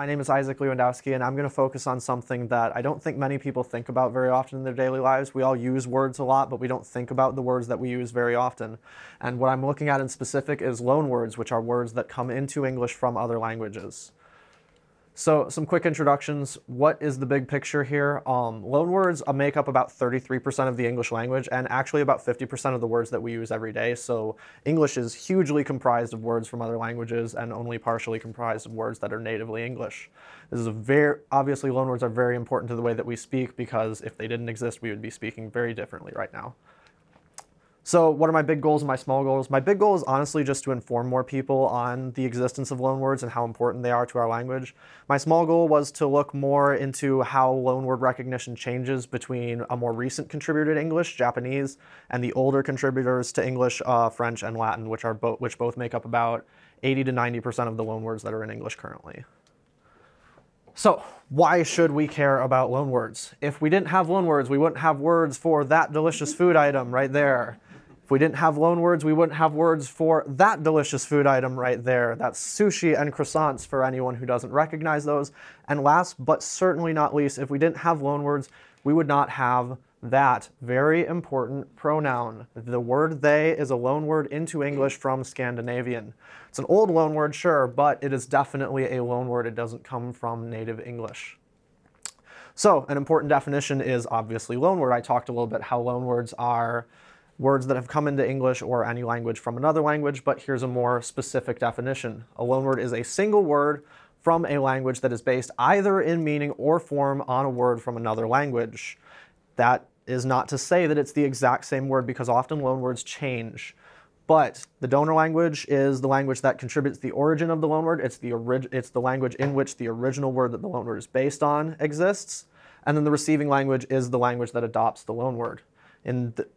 My name is Izak Lewandowski, and I'm going to focus on something that I don't think many people think about very often in their daily lives. We all use words a lot, but we don't think about the words that we use very often. And what I'm looking at in specific is loanwords, which are words that come into English from other languages. So some quick introductions. What is the big picture here? Loanwords make up about 33% of the English language and actually about 50% of the words that we use every day. So English is hugely comprised of words from other languages and only partially comprised of words that are natively English. This is obviously loanwords are very important to the way that we speak, because if they didn't exist, we would be speaking very differently right now. So what are my big goals and my small goals? My big goal is honestly just to inform more people on the existence of loanwords and how important they are to our language. My small goal was to look more into how loanword recognition changes between a more recent contributor to English, Japanese, and the older contributors to English, French and Latin, which both make up about 80 to 90% of the loanwords that are in English currently. So why should we care about loanwords? If we didn't have loanwords, we wouldn't have words for that delicious food item right there. If we didn't have loanwords, we wouldn't have words for that delicious food item right there. That's sushi and croissants for anyone who doesn't recognize those. And last but certainly not least, if we didn't have loanwords, we would not have that very important pronoun. The word they is a loanword into English from Scandinavian. It's an old loanword, sure, but it is definitely a loanword. It doesn't come from native English. So an important definition is obviously loanword. I talked a little bit how loanwords are words that have come into English or any language from another language, but here's a more specific definition. A loanword is a single word from a language that is based either in meaning or form on a word from another language. That is not to say that it's the exact same word, because often loanwords change. But the donor language is the language that contributes the origin of the loanword. It's the language in which the original word that the loanword is based on exists. And then the receiving language is the language that adopts the loanword.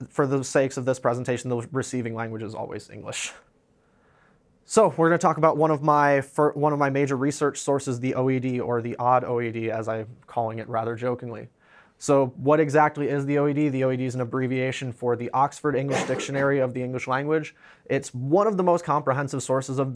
For the sakes of this presentation, the receiving language is always English. So we're going to talk about one of my major research sources, the OED, or the ODD OED, as I'm calling it rather jokingly. So what exactly is the OED? The OED is an abbreviation for the Oxford English Dictionary of the English Language. It's one of the most comprehensive sources of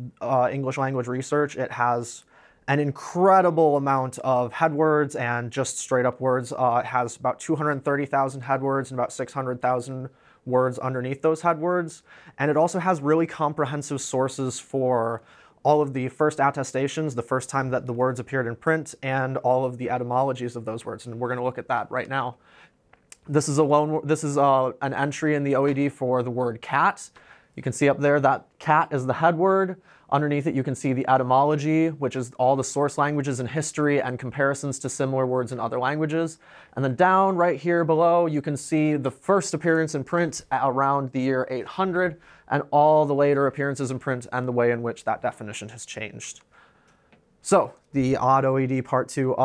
English language research. It has an incredible amount of headwords and just straight up words. It has about 230,000 headwords and about 600,000 words underneath those headwords. And it also has really comprehensive sources for all of the first attestations, the first time that the words appeared in print, and all of the etymologies of those words. And we're going to look at that right now. This is an entry in the OED for the word cat. You can see up there that cat is the headword. Underneath it, you can see the etymology, which is all the source languages and history and comparisons to similar words in other languages. And then down right here below, you can see the first appearance in print around the year 800 and all the later appearances in print and the way in which that definition has changed. So the ODD OED part 2,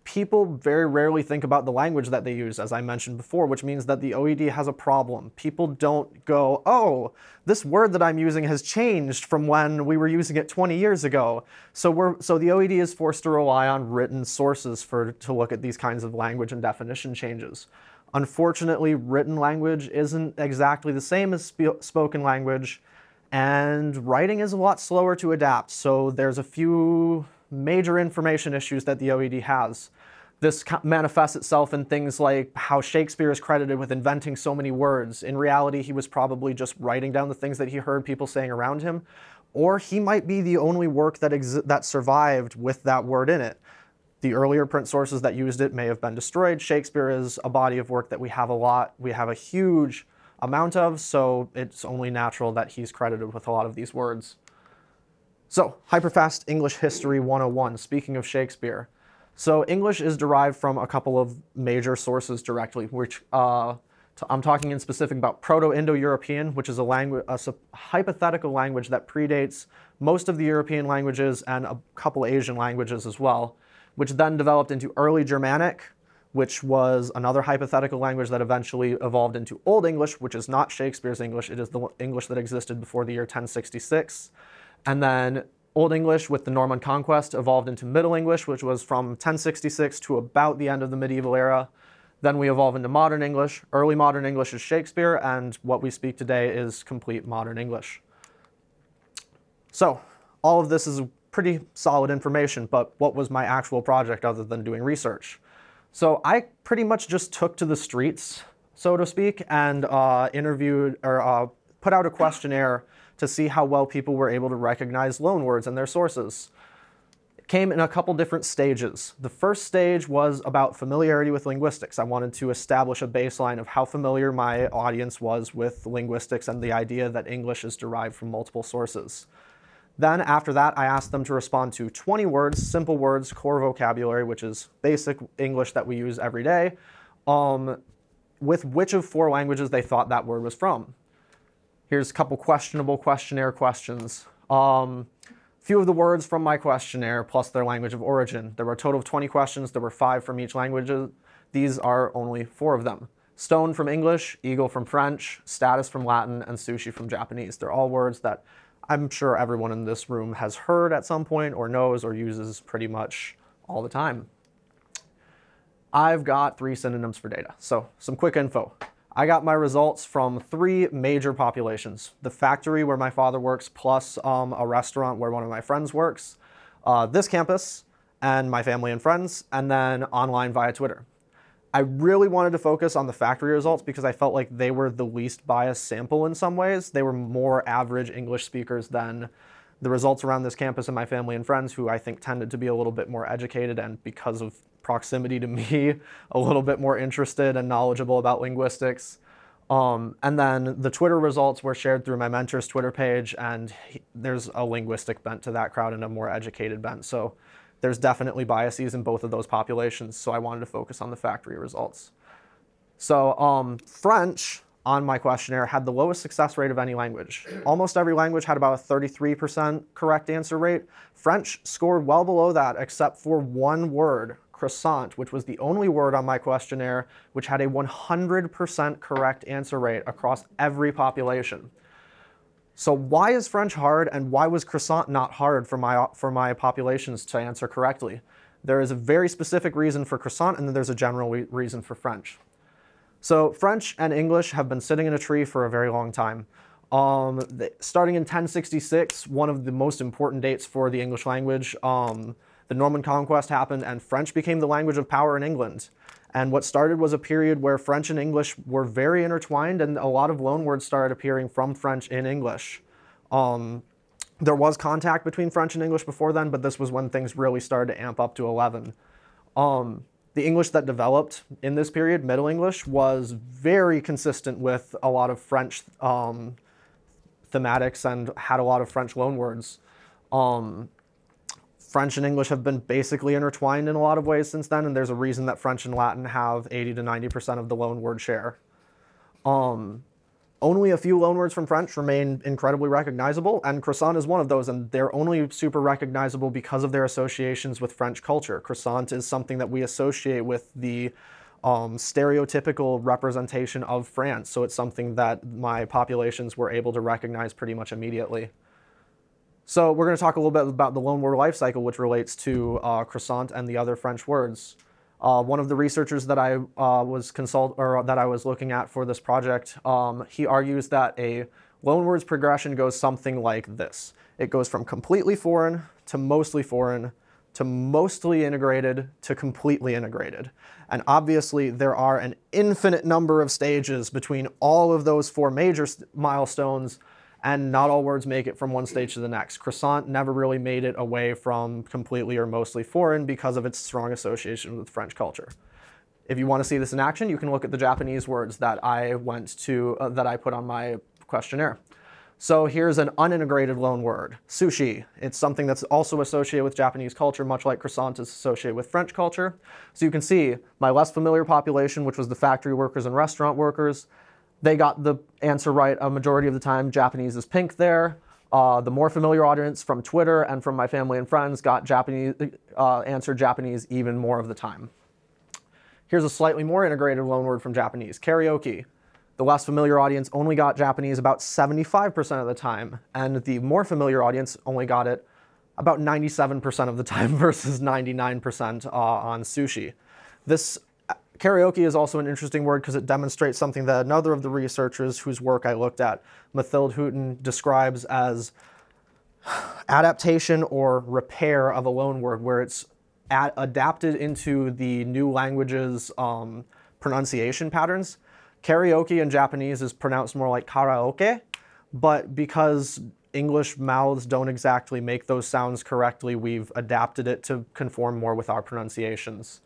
people very rarely think about the language that they use, as I mentioned before, which means that the OED has a problem. People don't go, oh, this word that I'm using has changed from when we were using it 20 years ago. So the OED is forced to rely on written sources to look at these kinds of language and definition changes. Unfortunately, written language isn't exactly the same as spoken language, and writing is a lot slower to adapt. So there's a few major information issues that the OED has. This manifests itself in things like how Shakespeare is credited with inventing so many words. In reality, he was probably just writing down the things that he heard people saying around him, or he might be the only work that survived with that word in it. The earlier print sources that used it may have been destroyed. Shakespeare is a body of work that we have a huge amount of, so it's only natural that he's credited with a lot of these words. So, hyperfast English History 101, speaking of Shakespeare. So English is derived from a couple of major sources directly, which I'm talking in specific about Proto-Indo-European, which is a hypothetical language that predates most of the European languages and a couple Asian languages as well, which then developed into Early Germanic, which was another hypothetical language that eventually evolved into Old English, which is not Shakespeare's English. It is the English that existed before the year 1066. And then Old English with the Norman Conquest evolved into Middle English, which was from 1066 to about the end of the medieval era. Then we evolve into Modern English. Early Modern English is Shakespeare, and what we speak today is complete Modern English. So all of this is pretty solid information, but what was my actual project other than doing research? So I pretty much just took to the streets, so to speak, and interviewed or put out a questionnaire to see how well people were able to recognize loanwords and their sources. It came in a couple different stages. The first stage was about familiarity with linguistics. I wanted to establish a baseline of how familiar my audience was with linguistics and the idea that English is derived from multiple sources. Then after that, I asked them to respond to 20 words, simple words, core vocabulary, which is basic English that we use every day, with which of 4 languages they thought that word was from. Here's a couple questionable questionnaire questions. Few of the words from my questionnaire plus their language of origin. There were a total of 20 questions. There were 5 from each language. These are only 4 of them. Stone from English, eagle from French, status from Latin, and sushi from Japanese. They're all words that I'm sure everyone in this room has heard at some point or knows or uses pretty much all the time. I've got 3 synonyms for data. So some quick info. I got my results from 3 major populations. The factory where my father works, plus a restaurant where one of my friends works, this campus, and my family and friends, and then online via Twitter. I really wanted to focus on the factory results because I felt like they were the least biased sample in some ways. They were more average English speakers than the results around this campus and my family and friends, who I think tended to be a little bit more educated and, because of proximity to me, a little bit more interested and knowledgeable about linguistics. And then the Twitter results were shared through my mentor's Twitter page, and there's a linguistic bent to that crowd and a more educated bent. So there's definitely biases in both of those populations, so I wanted to focus on the factory results. So French on my questionnaire had the lowest success rate of any language. Almost every language had about a 33% correct answer rate. French scored well below that except for one word, croissant, which was the only word on my questionnaire which had a 100% correct answer rate across every population. So why is French hard, and why was croissant not hard for my populations to answer correctly? There is a very specific reason for croissant, and then there's a general reason for French. So French and English have been sitting in a tree for a very long time. Starting in 1066, one of the most important dates for the English language, the Norman Conquest happened and French became the language of power in England. And what started was a period where French and English were very intertwined, and a lot of loanwords started appearing from French in English. There was contact between French and English before then, but this was when things really started to amp up to 11. The English that developed in this period, Middle English, was very consistent with a lot of French thematics and had a lot of French loanwords. French and English have been basically intertwined in a lot of ways since then, and there's a reason that French and Latin have 80 to 90% of the loanword share. Only a few loanwords from French remain incredibly recognizable, and croissant is one of those, and they're only super recognizable because of their associations with French culture. Croissant is something that we associate with the stereotypical representation of France, so it's something that my populations were able to recognize pretty much immediately. So we're going to talk a little bit about the loanword life cycle, which relates to croissant and the other French words. One of the researchers that I was looking at for this project, he argues that a loanwords progression goes something like this. It goes from completely foreign to mostly integrated to completely integrated. And obviously there are an infinite number of stages between all of those 4 major milestones, and not all words make it from one stage to the next. Croissant never really made it away from completely or mostly foreign because of its strong association with French culture. If you want to see this in action, you can look at the Japanese words that I put on my questionnaire. So here's an unintegrated loanword, sushi. It's something that's also associated with Japanese culture, much like croissant is associated with French culture. So you can see my less familiar population, which was the factory workers and restaurant workers, they got the answer right a majority of the time. Japanese is pink there. The more familiar audience from Twitter and from my family and friends got answered Japanese even more of the time. Here's a slightly more integrated loanword from Japanese, karaoke. The less familiar audience only got Japanese about 75% of the time, and the more familiar audience only got it about 97% of the time versus 99% on sushi. This karaoke is also an interesting word because it demonstrates something that another of the researchers whose work I looked at, Mathilde Houghton, describes as adaptation or repair of a loan word where it's adapted into the new language's pronunciation patterns. Karaoke in Japanese is pronounced more like karaoke, but because English mouths don't exactly make those sounds correctly, we've adapted it to conform more with our pronunciations.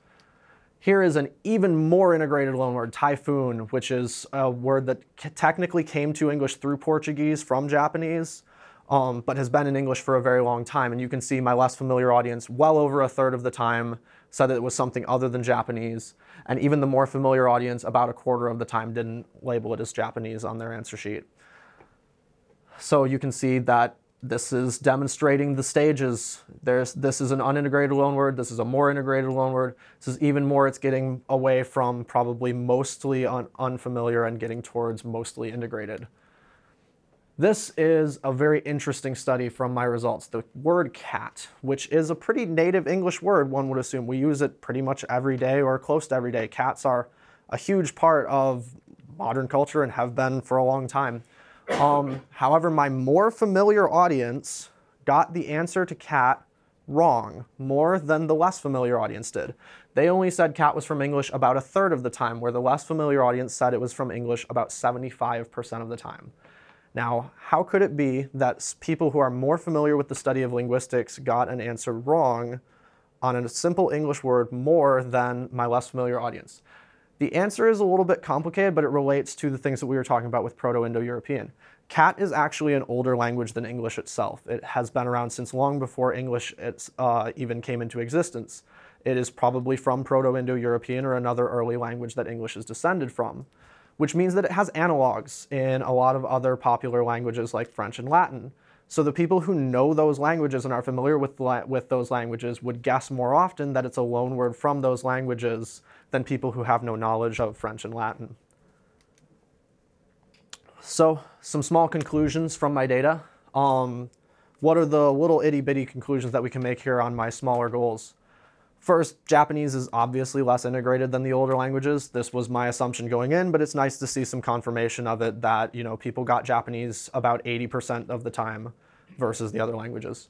Here is an even more integrated loanword, typhoon, which is a word that technically came to English through Portuguese from Japanese, but has been in English for a very long time. And you can see my less familiar audience, well over a third of the time, said that it was something other than Japanese. And even the more familiar audience, about a quarter of the time, didn't label it as Japanese on their answer sheet. So you can see that this is demonstrating the stages. This is an unintegrated loanword. This is a more integrated loanword. This is even more, it's getting away from probably mostly unfamiliar and getting towards mostly integrated. This is a very interesting study from my results. The word cat, which is a pretty native English word, one would assume. We use it pretty much every day or close to every day. Cats are a huge part of modern culture and have been for a long time. However, my more familiar audience got the answer to cat wrong more than the less familiar audience did. They only said cat was from English about a third of the time, where the less familiar audience said it was from English about 75% of the time. Now, how could it be that people who are more familiar with the study of linguistics got an answer wrong on a simple English word more than my less familiar audience? The answer is a little bit complicated, but it relates to the things that we were talking about with Proto-Indo-European. Cat is actually an older language than English itself. It has been around since long before English even came into existence. It is probably from Proto-Indo-European or another early language that English is descended from, which means that it has analogs in a lot of other popular languages like French and Latin. So the people who know those languages and are familiar with those languages would guess more often that it's a loanword from those languages than people who have no knowledge of French and Latin. So some small conclusions from my data. What are the little itty bitty conclusions that we can make here on my smaller goals? First, Japanese is obviously less integrated than the older languages. This was my assumption going in, but it's nice to see some confirmation of it that, you know, people got Japanese about 80% of the time versus the other languages.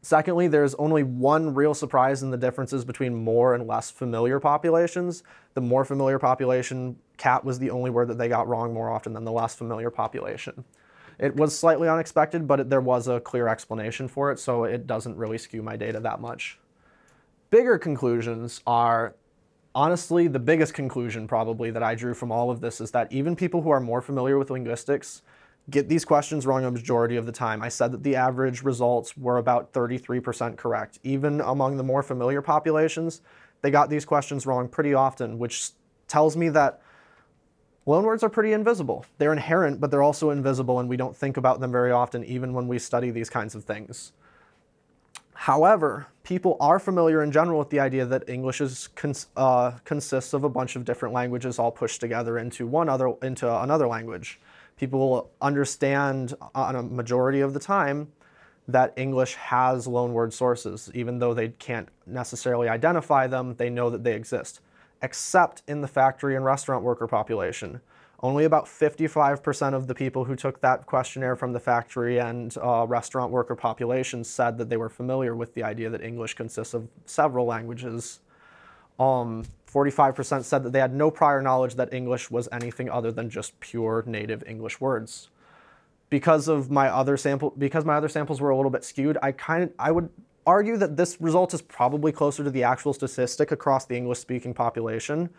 Secondly, there's only one real surprise in the differences between more and less familiar populations. The more familiar population, cat was the only word that they got wrong more often than the less familiar population. It was slightly unexpected, but there was a clear explanation for it, so it doesn't really skew my data that much. Bigger conclusions are, honestly, the biggest conclusion probably that I drew from all of this is that even people who are more familiar with linguistics get these questions wrong a majority of the time. I said that the average results were about 33% correct. Even among the more familiar populations, they got these questions wrong pretty often, which tells me that loanwords are pretty invisible. They're inherent, but they're also invisible, and we don't think about them very often, even when we study these kinds of things. However, people are familiar in general with the idea that English consists of a bunch of different languages all pushed together into another language. People understand on a majority of the time that English has loanword sources. Even though they can't necessarily identify them, they know that they exist, except in the factory and restaurant worker population. Only about 55% of the people who took that questionnaire from the factory and restaurant worker population said that they were familiar with the idea that English consists of several languages. 45% said that they had no prior knowledge that English was anything other than just pure native English words. Because my other samples were a little bit skewed, I would argue that this result is probably closer to the actual statistic across the English-speaking population,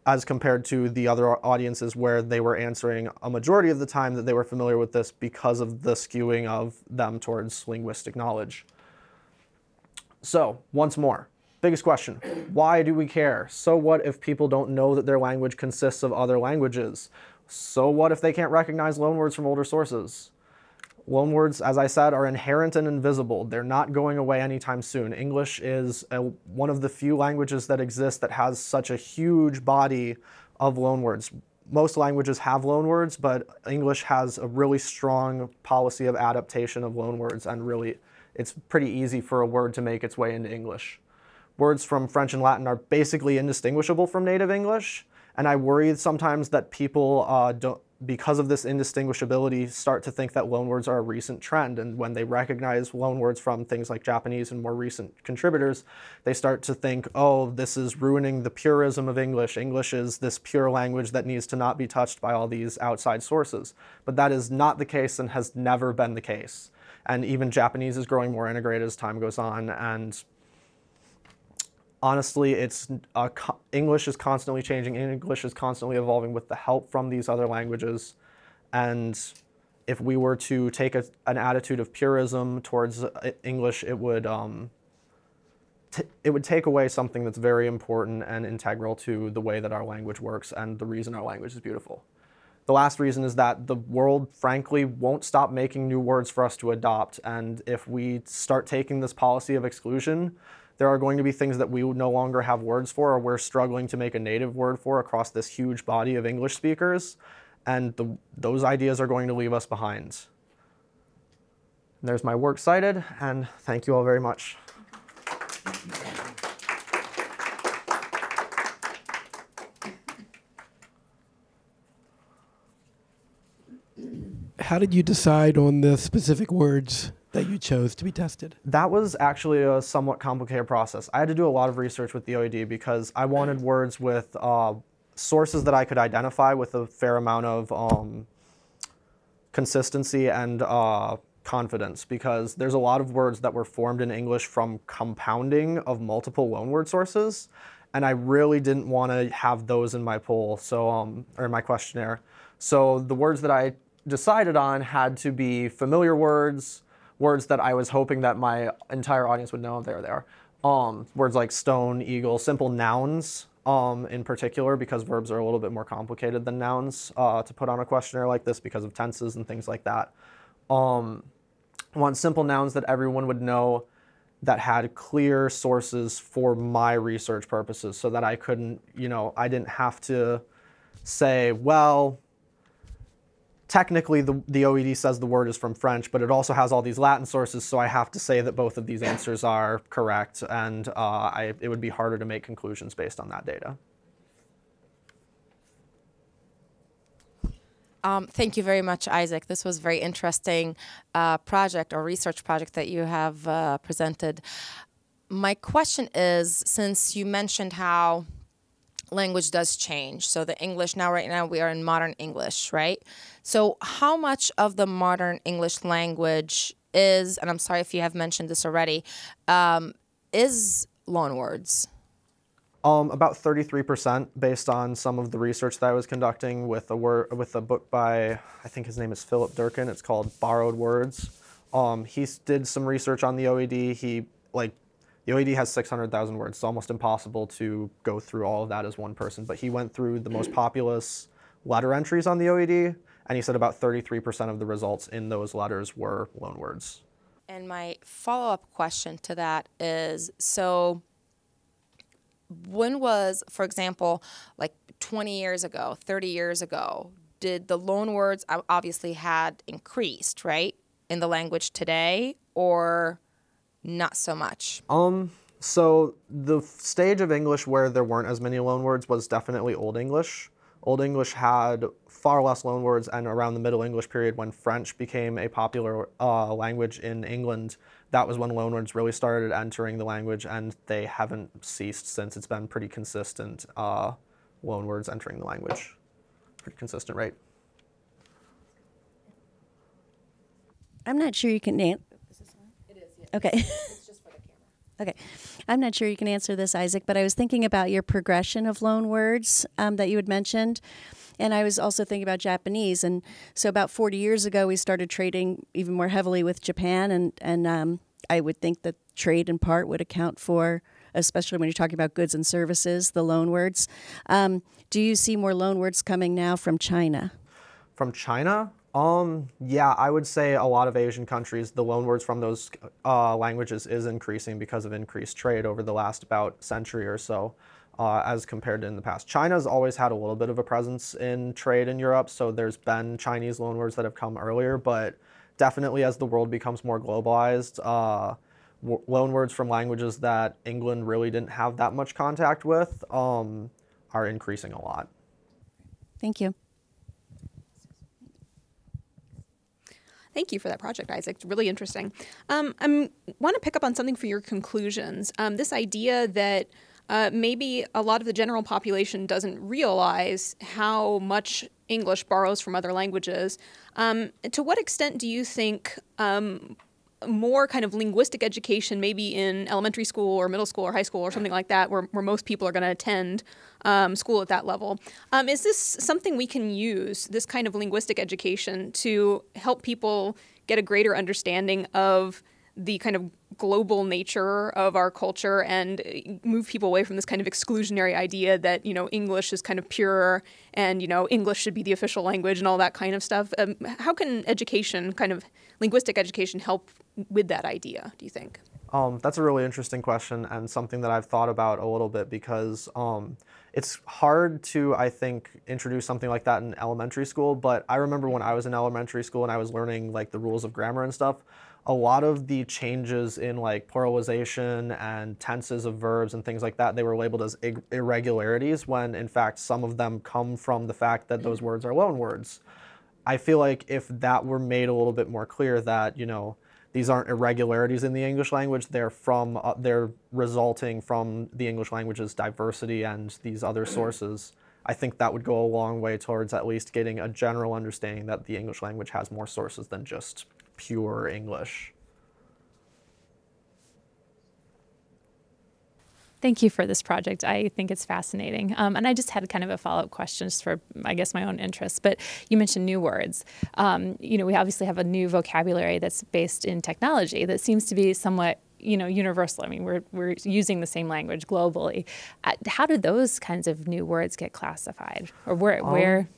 as compared to the other audiences where they were answering a majority of the time that they were familiar with this because of the skewing of them towards linguistic knowledge. So, once more, biggest question, why do we care? So what if people don't know that their language consists of other languages? So what if they can't recognize loanwords from older sources? Loanwords, as I said, are inherent and invisible. They're not going away anytime soon. English is one of the few languages that exist that has such a huge body of loanwords. Most languages have loanwords, but English has a really strong policy of adaptation of loanwords, and really, it's pretty easy for a word to make its way into English. Words from French and Latin are basically indistinguishable from native English, and I worry sometimes that people because of this indistinguishability, start to think that loanwords are a recent trend. And when they recognize loanwords from things like Japanese and more recent contributors, they start to think, oh, this is ruining the purism of English. English is this pure language that needs to not be touched by all these outside sources. But that is not the case and has never been the case. And even Japanese is growing more integrated as time goes on. And honestly, English is constantly changing. English is constantly evolving with the help from these other languages. And if we were to take an attitude of purism towards English, it would take away something that's very important and integral to the way that our language works and the reason our language is beautiful. The last reason is that the world, frankly, won't stop making new words for us to adopt. And if we start taking this policy of exclusion, there are going to be things that we no longer have words for, or we're struggling to make a native word for across this huge body of English speakers. And those ideas are going to leave us behind. There's my works cited, and thank you all very much. How did you decide on the specific words that you chose to be tested? That was actually a somewhat complicated process. I had to do a lot of research with the OED because I wanted words with sources that I could identify with a fair amount of consistency and confidence, because there's a lot of words that were formed in English from compounding of multiple loanword sources, and I really didn't want to have those in my poll, so or in my questionnaire. So the words that I decided on had to be familiar words, words that I was hoping that my entire audience would know. There they are. Words like stone, eagle, simple nouns in particular, because verbs are a little bit more complicated than nouns to put on a questionnaire like this because of tenses and things like that. I want simple nouns that everyone would know, that had clear sources for my research purposes, so that I couldn't, I didn't have to say, well, technically the OED says the word is from French, but it also has all these Latin sources, so I have to say that both of these answers are correct, and it would be harder to make conclusions based on that data. Thank you very much, Izak. This was a very interesting project or research project that you have presented. My question is, since you mentioned how language does change, so the English right now we are in modern English, right? So how much of the modern English language is, and I'm sorry if you have mentioned this already, is loanwords? About 33% based on some of the research that I was conducting with a book by, I think his name is Philip Durkin. It's called Borrowed Words. He did some research on the OED. The OED has 600,000 words. It's almost impossible to go through all of that as one person, but he went through the most populous letter entries on the OED, and he said about 33% of the results in those letters were loanwords. And my follow-up question to that is, so when was, for example, like 20 years ago, 30 years ago, did the loanwords obviously had increased, right, in the language today, or not so much? So the stage of English where there weren't as many loanwords was definitely Old English. Old English had far less loanwords, and around the Middle English period, when French became a popular language in England, that was when loanwords really started entering the language, and they haven't ceased since. It's been pretty consistent loanwords entering the language. Pretty consistent rate. I'm not sure you can answer. It is, yeah. Okay. It's just for the camera. Okay. I'm not sure you can answer this, Izak, but I was thinking about your progression of loanwords that you had mentioned. And I was also thinking about Japanese. And so about 40 years ago, we started trading even more heavily with Japan. And I would think that trade in part would account for, especially when you're talking about goods and services, the loanwords. Do you see more loanwords coming now from China? From China? Yeah, I would say a lot of Asian countries, the loanwords from those languages is increasing because of increased trade over the last about century or so, as compared to in the past. China's always had a little bit of a presence in trade in Europe, so there's been Chinese loanwords that have come earlier, but definitely as the world becomes more globalized, loanwords from languages that England really didn't have that much contact with are increasing a lot. Thank you. Thank you for that project, Isaac. It's really interesting. I want to pick up on something for your conclusions. This idea that maybe a lot of the general population doesn't realize how much English borrows from other languages. To what extent do you think more kind of linguistic education, maybe in elementary school or middle school or high school or something like that, where most people are going to attend school at that level. Is this something we can use, this kind of linguistic education, to help people get a greater understanding of the kind of global nature of our culture and move people away from this kind of exclusionary idea that, you know, English is kind of pure and, you know, English should be the official language and all that kind of stuff? How can education, kind of linguistic education, help with that idea, do you think? That's a really interesting question and something that I've thought about a little bit because it's hard to, I think, introduce something like that in elementary school, but I remember when I was in elementary school and I was learning like the rules of grammar and stuff, a lot of the changes in like pluralization and tenses of verbs and things like that, they were labeled as irregularities when in fact some of them come from the fact that those words are loan words. I feel like if that were made a little bit more clear that, you know, these aren't irregularities in the English language, they're resulting from the English language's diversity and these other sources, I think that would go a long way towards at least getting a general understanding that the English language has more sources than just pure English. Thank you for this project. I think it's fascinating. And I just had kind of a follow-up question just for, I guess, my own interest. But you mentioned new words. You know, we obviously have a new vocabulary that's based in technology that seems to be somewhat, you know, universal. I mean, we're using the same language globally. How do those kinds of new words get classified? Or where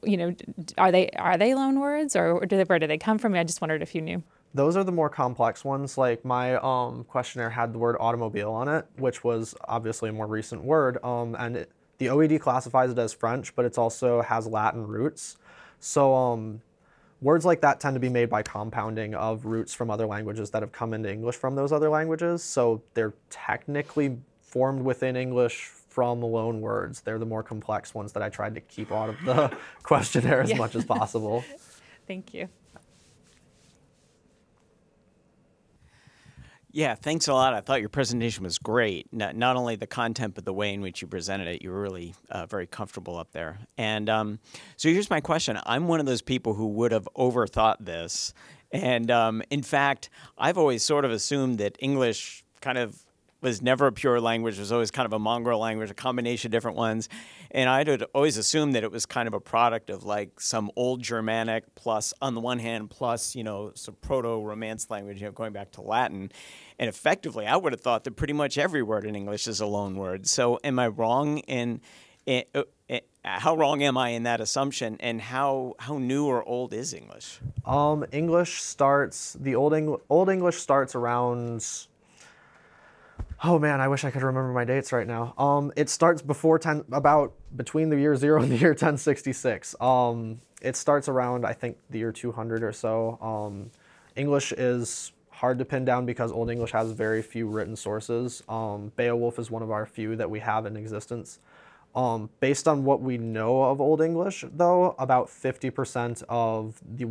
you know, are they loan words, or where do they come from? I just wondered if you knew. Those are the more complex ones. Like my questionnaire had the word automobile on it, which was obviously a more recent word. And the OED classifies it as French, but it also has Latin roots. So words like that tend to be made by compounding of roots from other languages that have come into English from those other languages. So they're technically formed within English from loan words. They're the more complex ones that I tried to keep out of the questionnaire as much as possible. Thank you. Yeah, thanks a lot. I thought your presentation was great. Not only the content, but the way in which you presented it. You were really very comfortable up there. And so here's my question. I'm one of those people who would have overthought this. And in fact, I've always sort of assumed that English kind of was never a pure language. It was always kind of a mongrel language, a combination of different ones. And I'd always assumed that it was kind of a product of like some old Germanic plus, on the one hand, plus, you know, some Proto-Romance language, you know, going back to Latin. And effectively, I would have thought that pretty much every word in English is a loan word. So am I wrong in how wrong am I in that assumption, and how new or old is English? English starts, the Old English starts around, oh man, I wish I could remember my dates right now. It starts about between the year 0 and the year 1066. It starts around, I think, the year 200 or so. English is hard to pin down because Old English has very few written sources. Beowulf is one of our few that we have in existence. Based on what we know of Old English, though, about 50% of the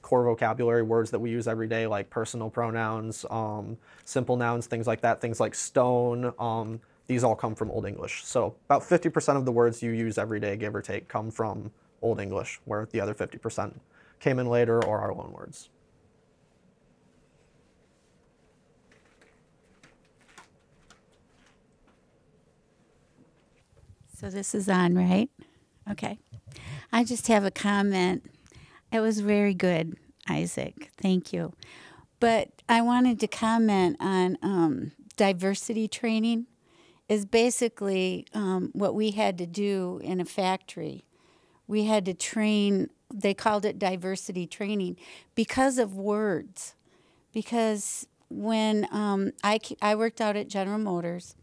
core vocabulary words that we use every day, like personal pronouns, simple nouns, things like that, things like stone, these all come from Old English. So about 50% of the words you use every day, give or take, come from Old English, where the other 50% came in later or are loan words. So this is on, right? Okay. I just have a comment. It was very good, Isaac. Thank you. But I wanted to comment on diversity training is basically what we had to do in a factory. We had to train, they called it diversity training, because of words. Because when I worked out at General Motors,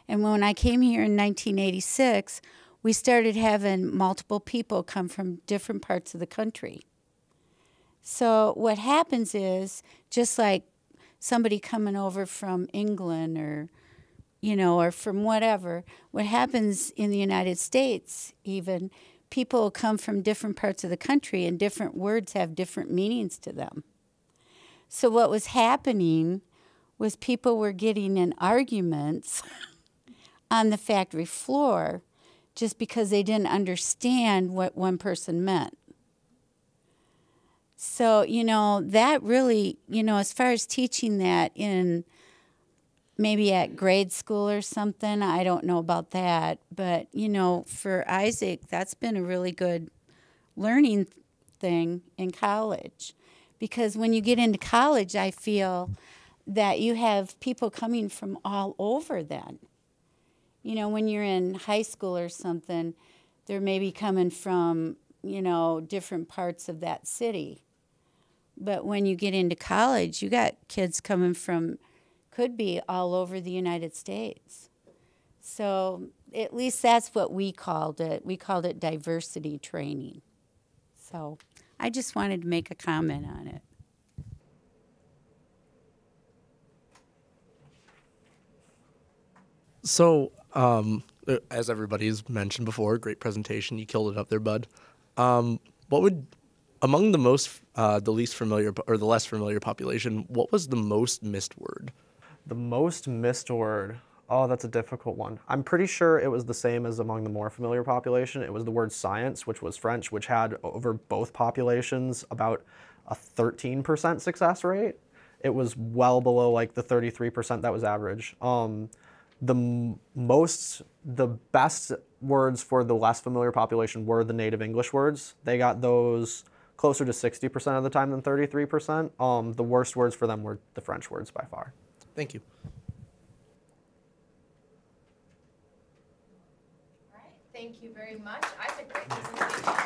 and when I came here in 1986, we started having multiple people come from different parts of the country. So what happens is, just like somebody coming over from England or, you know, or from whatever, what happens in the United States even, people come from different parts of the country and different words have different meanings to them. So what was happening was people were getting in arguments on the factory floor just because they didn't understand what one person meant. So, you know, that really, you know, as far as teaching that in maybe at grade school or something, I don't know about that. But, you know, for Isaac, that's been a really good learning thing in college. Because when you get into college, I feel that you have people coming from all over then. You know, when you're in high school or something, they're maybe coming from, you know, different parts of that city. But when you get into college, you got kids coming from, could be all over the United States. So at least that's what we called it. We called it diversity training. So I just wanted to make a comment on it. So, as everybody's mentioned before, great presentation. You killed it up there, bud. What would, among the the least familiar or the less familiar population, what was the most missed word? The most missed word. Oh, that's a difficult one. I'm pretty sure it was the same as among the more familiar population. It was the word science, which was French, which had over both populations about a 13% success rate. It was well below like the 33% that was average. The best words for the less familiar population were the native English words. They got those closer to 60% of the time than 33%. The worst words for them were the French words by far. Thank you. All right, thank you very much. Isaac, great presentation.